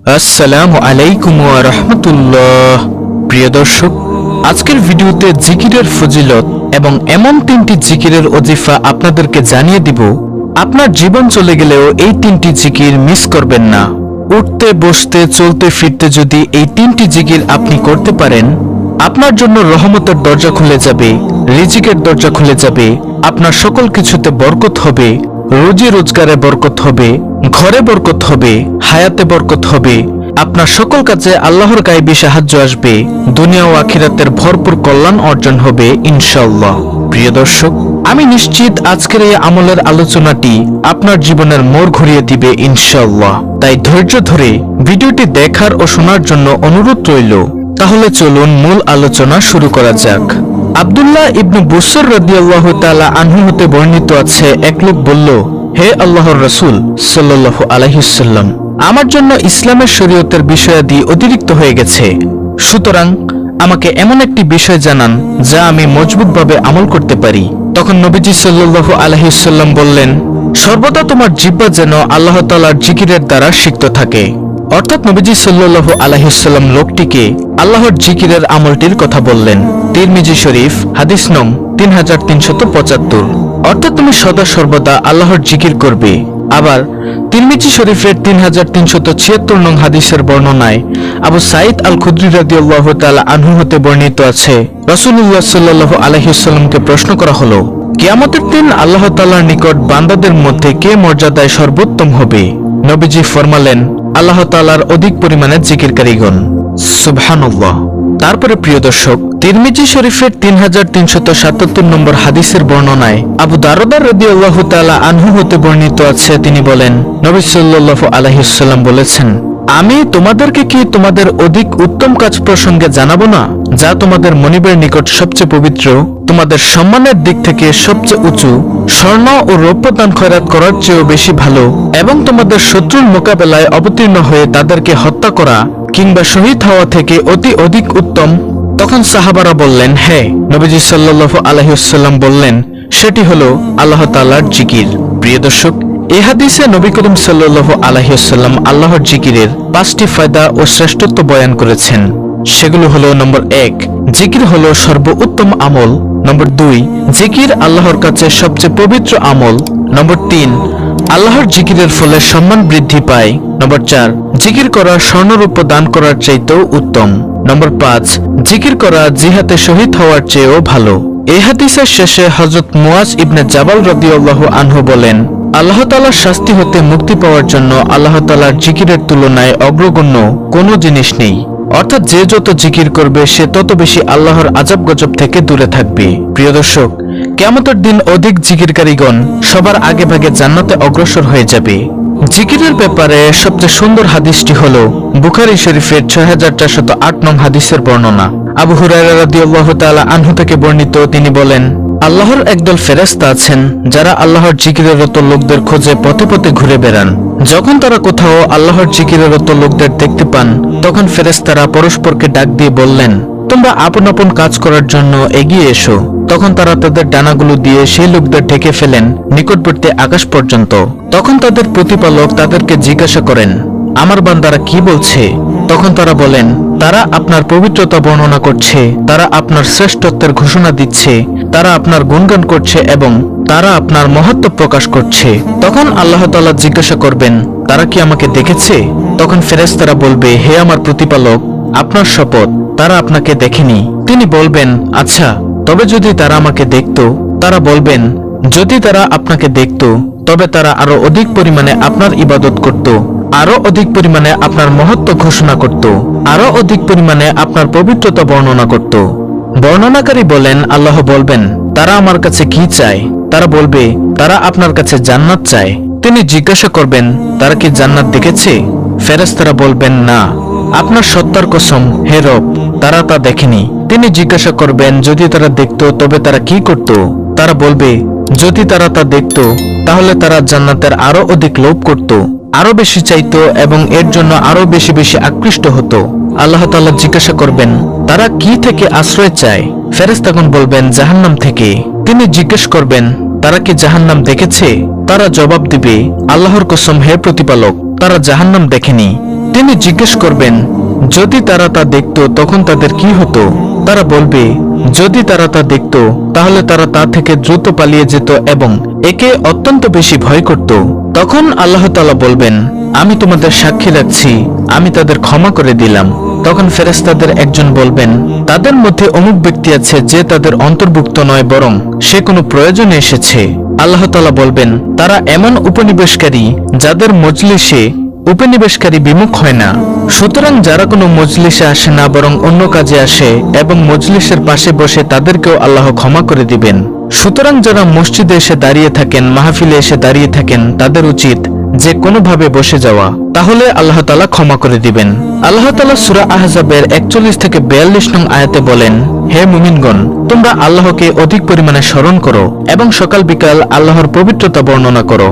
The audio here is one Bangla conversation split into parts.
আসসালামু আলাইকুম ওয়া রাহমাতুল্লাহ। প্রিয় দর্শক, আজকের ভিডিওতে জিকিরের ফজিলত এবং এমন তিনটি জিকিরের ওজিফা আপনাদেরকে জানিয়ে দিব, আপনার জীবন চলে গেলেও এই তিনটি জিকির মিস করবেন না। উঠতে বসতে চলতে ফিরতে যদি এই তিনটি জিকির আপনি করতে পারেন, আপনার জন্য রহমতের দরজা খুলে যাবে, রিজিকের দরজা খুলে যাবে, আপনার সকল কিছুতে বরকত হবে, রুজি রোজগারে বরকত হবে, ঘরে বরকত হবে, হায়াতে বরকত হবে, আপনার সকল কাজে আল্লাহর গায়েবী সাহায্য আসবে, দুনিয়া ও আখিরাতের ভরপুর কল্যাণ অর্জন হবে ইনশাআল্লাহ। প্রিয় দর্শক, আমি নিশ্চিত আজকের এই আমলের আলোচনাটি আপনার জীবনের মোড় ঘুরিয়ে দিবে ইনশাআল্লাহ। তাই ধৈর্য ধরে ভিডিওটি দেখার ও শোনার জন্য অনুরোধ রইল। তাহলে চলুন মূল আলোচনা শুরু করা যাক। আব্দুল্লাহ ইবনে বুসর রাদিয়াল্লাহু তাআলা আনহু হতে বর্ণিত আছে, এক লোক বলল, হে আল্লাহর রাসূল সাল্লাল্লাহু আলাইহি ওয়াসাল্লাম, আমার জন্য ইসলামের শরীয়তের বিষয়াদি অতিরিক্ত হয়ে গেছে, সুতরাং আমাকে এমন একটি বিষয় জানান যা আমি মজবুতভাবে আমল করতে পারি। তখন নবীজি সাল্লাল্লাহু আলাইহি ওয়াসাল্লাম বললেন, সর্বদা তোমার জিহ্বা যেন আল্লাহ তাআলার জিকিরের দ্বারা সিক্ত থাকে। অর্থাৎ নবীজি সাল্লাল্লাহু আলাইহি ওয়াসাল্লাম লোকটিকে আল্লাহর জিকিরের আমলটির কথা বললেন। তিরমিজি শরীফ, হাদিস নং 3375। অর্থাৎ তুমি সদা সর্বদা আল্লাহর জিকির করবে। আবার তিরমিজি শরীফের 3376 নং হাদিসের বর্ণনায় আবু সাঈদ আল খুদরি রাদিয়াল্লাহু তাআলা আনহু হতে বর্ণিত আছে, রাসূলুল্লাহ সাল্লাল্লাহু আলাইহি ওয়াসাল্লামকে প্রশ্ন করা হলো, কিয়ামতের দিন আল্লাহ তাআলার নিকট বান্দাদের মধ্যে কে মর্যাদায় সর্বোত্তম হবে? নবীজি ফরমালেন, আল্লাহ তাআলার অধিক পরিমাণে জিকিরকারীগণ। সুবহানাল্লাহ। তারপরে প্রিয় দর্শক, তিরমিজি শরীফের 3377 নম্বর হাদিসের বর্ণনায় আবু দারদা রাদিয়াল্লাহু তাআলা আনহু হতে বর্ণিত আছে, তিনি বলেন, নবী সাল্লাল্লাহু আলাইহি ওয়াসাল্লাম বলেছেন, আমি তোমাদেরকে কি তোমাদের অধিক উত্তম কাজ প্রসঙ্গে জানাবো না, যা তোমাদের মনিবের নিকট সবচেয়ে পবিত্র, তোমাদের সম্মানের দিক থেকে সবচেয়ে উঁচু, স্বর্ণ ও রৌপ্য দান খয়রাত করার চেয়েও বেশি ভালো, এবং তোমাদের শত্রুর মোকাবেলায় অবতীর্ণ হয়ে তাদেরকে হত্যা করা কিংবা শহীদ হওয়া থেকে অতি অধিক উত্তম? তখন সাহাবারা বললেন, হ্যাঁ। নবীজি সাল্লাল্লাহু আলাইহি ওয়াসাল্লাম বললেন, সেটি হলো আল্লাহ তাআলার জিকির। প্রিয় দর্শক, এই হাদিসে নবী করিম সাল্লাল্লাহু আলাইহি ওয়াসাল্লাম আল্লাহর জিকিরের 5টি ফায়দা ও শ্রেষ্ঠত্ব বয়ান করেছেন। সেগুলো হলো, নম্বর 1, জিকির হলো সর্বোত্তম আমল। নম্বর 2, জিকির আল্লাহর কাছে সবচেয়ে পবিত্র আমল। নম্বর 3, আল্লাহর জিকিরের ফলে সম্মান বৃদ্ধি পায়। নম্বর 4, জিকির করা স্বর্ণরূপ্য দান করার চাইতেও উত্তম। নম্বর 5, জিকির করা জিহাদে শহীদ হওয়ার চেয়েও ভালো। এই হাদিসের শেষে হযরত মুয়াজ ইবনে জাবাল রাদিয়াল্লাহু আনহু বলেন, আল্লাহ তাআলার শাস্তি হতে মুক্তি পাওয়ার জন্য আল্লাহ তাআলার জিকিরের তুলনায় অগ্রগণ্য কোনো জিনিস নেই। অর্থাৎ যে যত জিকির করবে সে তত বেশি আল্লাহর আযাব গজব থেকে দূরে থাকবে। প্রিয় দর্শক, কিয়ামতের দিন অধিক জিকিরকারীগণ সবার আগে ভাগে জান্নাতে অগ্রসর হয়ে যাবে। জিকিরের ব্যাপারে সবচেয়ে সুন্দর হাদিসটি হলো বুখারী শরীফের 6408 নং হাদিসের বর্ণনা। আবু হুরায়রা রাদিয়াল্লাহু তাআলা আনহু থেকে বর্ণিত, তিনি বলেন, আল্লাহর একদল ফেরেশতা আছেন যারা আল্লাহর জিকিররত লোকদের খোঁজে পথে পথে ঘুরে বেড়ান। যখন তারা কোথাও আল্লাহর জিকিররত লোকদের দেখতে পান, তখন ফেরেশতারা পরস্পরকে ডাক দিয়ে বললেন, তোমরা আপন আপন কাজ করার জন্য এগিয়ে এসো। তখন তারা তাদের ডানাগুলো দিয়ে সেই লোকদের ঢেকে ফেলেন নিকটবর্তী আকাশ পর্যন্ত। তখন তাদের প্রতিপালক তাদেরকে জিজ্ঞাসা করেন, আমার বান্দারা কি বলছে? তখন তারা বলেন, তারা আপনার পবিত্রতা বর্ণনা করছে, তারা আপনার শ্রেষ্ঠত্বের ঘোষণা দিচ্ছে, তারা আপনার গুণগান করছে এবং তারা আপনার মহত্ব প্রকাশ করছে। তখন আল্লাহ তাআলা জিজ্ঞাসা করবেন, তারা কি আমাকে দেখেছে? তখন ফেরেশতারা বলবে, হে আমার প্রতিপালক, আপনার শপথ, তারা আপনাকে দেখেনি। তিনি বলবেন, আচ্ছা, তবে যদি তারা আমাকে দেখত? তারা বলবেন, যদি তারা আপনাকে দেখত তবে তারা আরো অধিক পরিমাণে আপনার ইবাদত করত, আরো অধিক পরিমাণে আপনার মহত্ব ঘোষণা করত, আরো অধিক পরিমাণে আপনার পবিত্রতা বর্ণনা করত। বর্ণনাকারী বলেন, আল্লাহ বলবেন, তারা আমার কাছে কি চায়? তারা বলবে, তারা আপনার কাছে জান্নাত চায়। তিনি জিজ্ঞাসা করবেন, তারা কি জান্নাত দেখেছে? ফেরেশতারা বলবেন, না। আপনার সত্তার কসম, হে রব, তারা তা দেখেনি। তিনি জিজ্ঞাসা করবেন, যদি তারা দেখত তবে তারা কি করত? তারা বলবে, যদি তারা তা দেখত তাহলে তারা জান্নাতের আরো অধিক লোভ করত, আরো বেশি চাইতো এবং এর জন্য আরো বেশি বেশি আকৃষ্ট হতো। আল্লাহ তাআলা জিজ্ঞাসা করবেন, তারা কি থেকে আশ্রয় চায়? ফেরেশতাগণ বলবেন, জাহান্নাম থেকে। তিনি জিজ্ঞেস করবেন, তারা কি জাহান্নাম দেখেছে? তারা জবাব দিবে, আল্লাহর কসম, হে প্রতিপালক, তারা জাহান্নাম দেখেনি। তিনি জিজ্ঞেস করবেন, যদি তারা তা দেখত তখন তাদের কি হতো? তারা বলবে, যদি তারা তা দেখত তাহলে তারা তা থেকে দ্রুত পালিয়ে যেত এবং একে অত্যন্ত বেশি ভয় করত। তখন আল্লাহ তাআলা বলবেন, আমি তোমাদের সাক্ষী রাখছি, আমি তাদের ক্ষমা করে দিলাম। তখন ফেরেশতাদের একজন বলবেন, তাদের মধ্যে অমুক ব্যক্তি আছে যে তাদের অন্তর্ভুক্ত নয়, বরং সে কোনো প্রয়োজনে এসেছে। আল্লাহ তাআলা বলবেন, তারা এমন উপনিবেশকারী যাদের মজলিসে উপনিবেশকারী বিমুখ হয় না। সুতরাং যারা কোনো মজলিসে আসে না বরং অন্য কাজে আসে এবং মজলিসের পাশে বসে তাদেরকেও আল্লাহ ক্ষমা করে দিবেন। সুতরাং যারা মসজিদে এসে দাঁড়িয়ে থাকেন, মাহফিলে এসে দাঁড়িয়ে থাকেন, তাদের উচিত যে কোনোভাবে বসে যাওয়া, তাহলে আল্লাহ তাআলা ক্ষমা করে দিবেন। আল্লাহ তাআলা সূরা আহজাবের 41 থেকে 42 নং আয়াতে বলেন, হে মুমিনগণ, তোমরা আল্লাহকে অধিক পরিমাণে স্মরণ করো এবং সকাল বিকাল আল্লাহর পবিত্রতা বর্ণনা করো।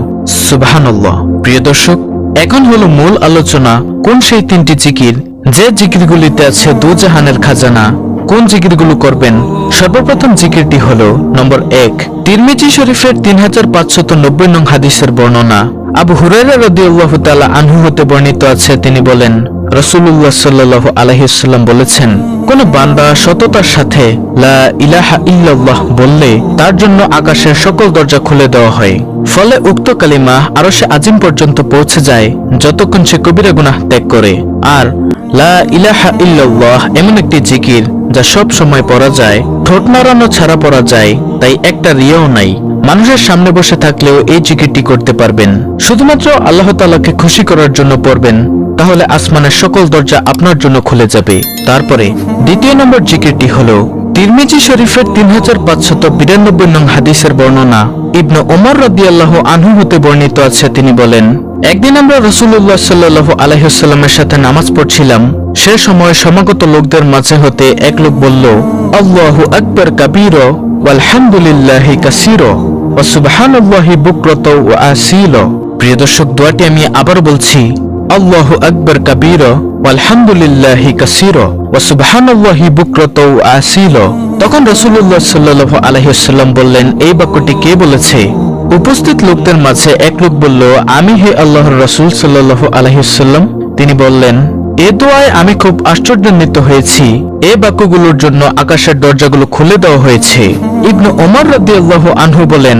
সুবহানাল্লাহ। প্রিয় দর্শক, এখন হলো মূল আলোচনা, কোন সেই 3টি জিকির যে জিকিরগুলিতে আছে দুজাহানের খাজানা, কোন জিকিরগুলো করবেন। সর্বপ্রথম জিকিরটি হলো নম্বর 1, তিরমিজি শরীফের 3590 নং হাদিসের বর্ণনা। আবু হুরায়রা রাদিয়াল্লাহু তাআলা আনহু হতে বর্ণিত আছে, তিনি বলেন, রাসূলুল্লাহ সাল্লাল্লাহু আলাইহি ওয়াসাল্লাম বলেছেন, কোন বান্দা সততার সাথে লা ইলাহা ইল্লাল্লাহ বললে তার জন্য আকাশের সকল দরজা খুলে দেওয়া হয়। ফলে উক্ত কালিমা আরশে আজিম পর্যন্ত পৌঁছে যায় যতক্ষণ সে কবিরা গুনাহ ত্যাগ করে। আর লা ইলাহা ইল্লাল্লাহ এমন একটি জিকির যা সব সময় পড়া যায়, ঠোঁট নাড়ানো ছাড়া পড়া যায়, তাই একটা রিয়াও নাই। মানুষের সামনে বসে থাকলেও এই জিকিরটি করতে পারবেন। শুধুমাত্র আল্লাহ তাআলাকে খুশি করার জন্য পড়বেন, তাহলে আসমানের সকল দরজা আপনার জন্য খুলে যাবে। তারপরে দ্বিতীয় নম্বর জিকিরটি হলো তিরমিজি শরীফের 3592 নং হাদিসের বর্ণনা। ইবনে ওমর রাদিয়াল্লাহু আনহু হতে বর্ণিত আছে, তিনি বলেন, একদিন আমরা রাসূলুল্লাহ সাল্লাল্লাহু আলাইহি ওয়াসাল্লামের সাথে নামাজ পড়ছিলাম। সে সময় সমাগত লোকদের মাঝে হতে এক লোক বলল, আল্লাহু আকবার কাবীরা ওয়ালহামদুলিল্লাহি কাসীরা ওয়া সুবহানাল্লাহি বুকরাতা ওয়া আসীলা। প্রিয় দর্শক, দোয়াটি আমি আবার বলছি, আল্লাহু আকবার কাবীরা ওয়ালহামদুলিল্লাহি কাসীরা ওয়া সুবহানাল্লাহি বুকরাতা ওয়া আসীলা। তখন রাসূলুল্লাহ সাল্লাল্লাহু আলাইহি ওয়াসাল্লাম বললেন, এই বাক্যটি কে বলেছে? উপস্থিত লোকদের মাঝে এক লোক বলল, আমি হে আল্লাহর রাসূল সাল্লাল্লাহু আলাইহি ওয়াসাল্লাম। তিনি বললেন, এ দোয়ায় আমি খুব আশ্চর্যান্বিত হয়েছি, এই বাক্যগুলোর জন্য আকাশের দরজাগুলো খুলে দেওয়া হয়েছে। ইবনে ওমর রাদিয়াল্লাহু আনহু বলেন,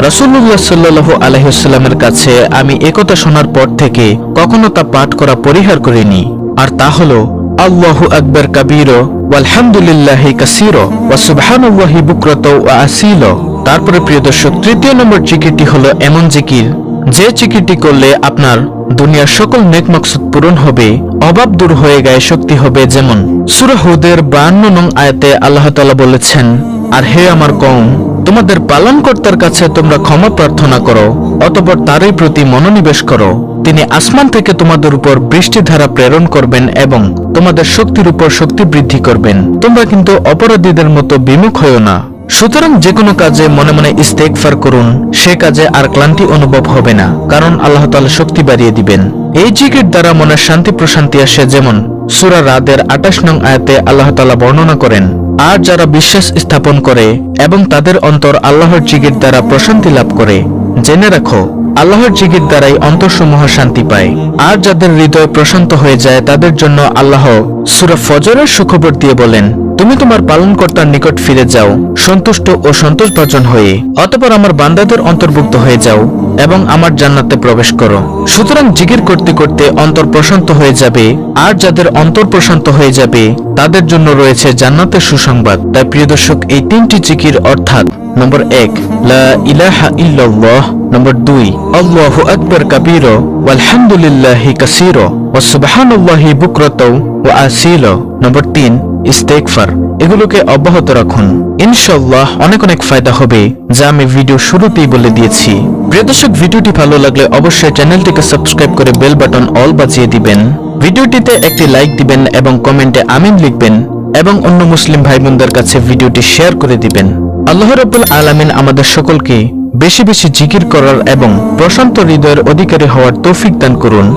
রাসূলুল্লাহ সাল্লাল্লাহু আলাইহি ওয়াসাল্লামের কাছে আমি একথা শোনার পর থেকে কখনো তা পাঠ করা পরিহার করিনি। আর তা হলো আল্লাহু আকবার কাবীরা ওয়ালহামদুলিল্লাহি কাসীরা ওয়া সুবহানাল্লাহি বুকরাতা ওয়া আসীলা। তারপরে প্রিয় দর্শক, তৃতীয় নম্বর জিকিরটি হলো এমন জিকির যে জিকিরটি করলে আপনার দুনিয়ার সকল নেক মাকসুদ পূরণ হবে, অভাব দূর হয়ে গায়ে শক্তি হবে। যেমন সূরা হুদের 52 নং আয়াতে আল্লাহ তাআলা বলেছেন, আর হে আমার কওম, তোমাদের পালনকর্তার কাছে তোমরা ক্ষমা প্রার্থনা করো, অতঃপর তারই প্রতি মনোনিবেশ করো। তিনি আসমান থেকে তোমাদের উপর বৃষ্টিধারা প্রেরণ করবেন এবং তোমাদের শক্তির উপর শক্তি বৃদ্ধি করবেন। তোমরা কিন্তু অপরাধীদের মতো বিমুখ হয়ো না। সুতরাং যে কোনো কাজে মনে মনে ইস্তেগফার করুন, সে কাজে আর ক্লান্তি অনুভব হবে না, কারণ আল্লাহ তাআলা শক্তি বাড়িয়ে দিবেন। এই জিকির দ্বারা মনের শান্তি প্রশান্তি আসে। যেমন সূরা রাদের 28 নং আয়াতে আল্লাহ তাআলা বর্ণনা করেন, আর যারা বিশ্বাস স্থাপন করে এবং তাদের অন্তর আল্লাহর জিকির দ্বারা প্রশান্তি লাভ করে, জেনে রাখো আল্লাহর জিকির দ্বারাই অন্তরসমূহ শান্তি পায়। আর যাদের হৃদয় প্রশান্ত হয়ে যায় তাদের জন্য আল্লাহ সূরা ফজরের সুখবর দিয়ে বলেন, তুমি তোমার পালনকর্তার নিকট ফিরে যাও সন্তুষ্ট ও সন্তোষভাজন হয়ে, অতঃপর আমার বান্দাদের অন্তর্ভুক্ত হয়ে যাও এবং আমার জান্নাতে প্রবেশ করো। সুতরাং জিকির করতে করতে অন্তর প্রশান্ত হয়ে যাবে, আর যাদের অন্তর প্রশান্ত হয়ে যাবে তাদের জন্য রয়েছে জান্নাতের সুসংবাদ। তাই প্রিয় দর্শক, এই 3টি জিকির অর্থাৎ নম্বর 1 লা ইলাহা ইল্লাল্লাহ, নম্বর 2 আল্লাহু আকবার কাবীরা ওয়ালহামদুলিল্লাহি কাসীরা ওয়া সুবহানাল্লাহি বুকরাতা ওয়া আসীলা, নম্বর 3 ইস্তেগফার, এগুলোকে অব্যাহত রাখুন। ইনশাআল্লাহ অনেক অনেক ফায়দা হবে, যা আমি ভিডিও শুরুতেই বলে দিয়েছি। প্রিয় দর্শক, ভিডিওটি ভালো লাগলে অবশ্যই চ্যানেলটিকে সাবস্ক্রাইব করে বেল বাটন অল বাজিয়ে দিবেন। ভিডিওটিতে একটি লাইক দিবেন এবং কমেন্টে আমিন লিখবেন এবং অন্য মুসলিম ভাই বোনদের কাছে ভিডিওটি শেয়ার করে দিবেন। আল্লাহ রাব্বুল আলামিন আমাদের সকলকে বেশি বেশি জিকির করার এবং প্রশান্ত হৃদয়ের অধিকারী হওয়ার তৌফিক দান করুন।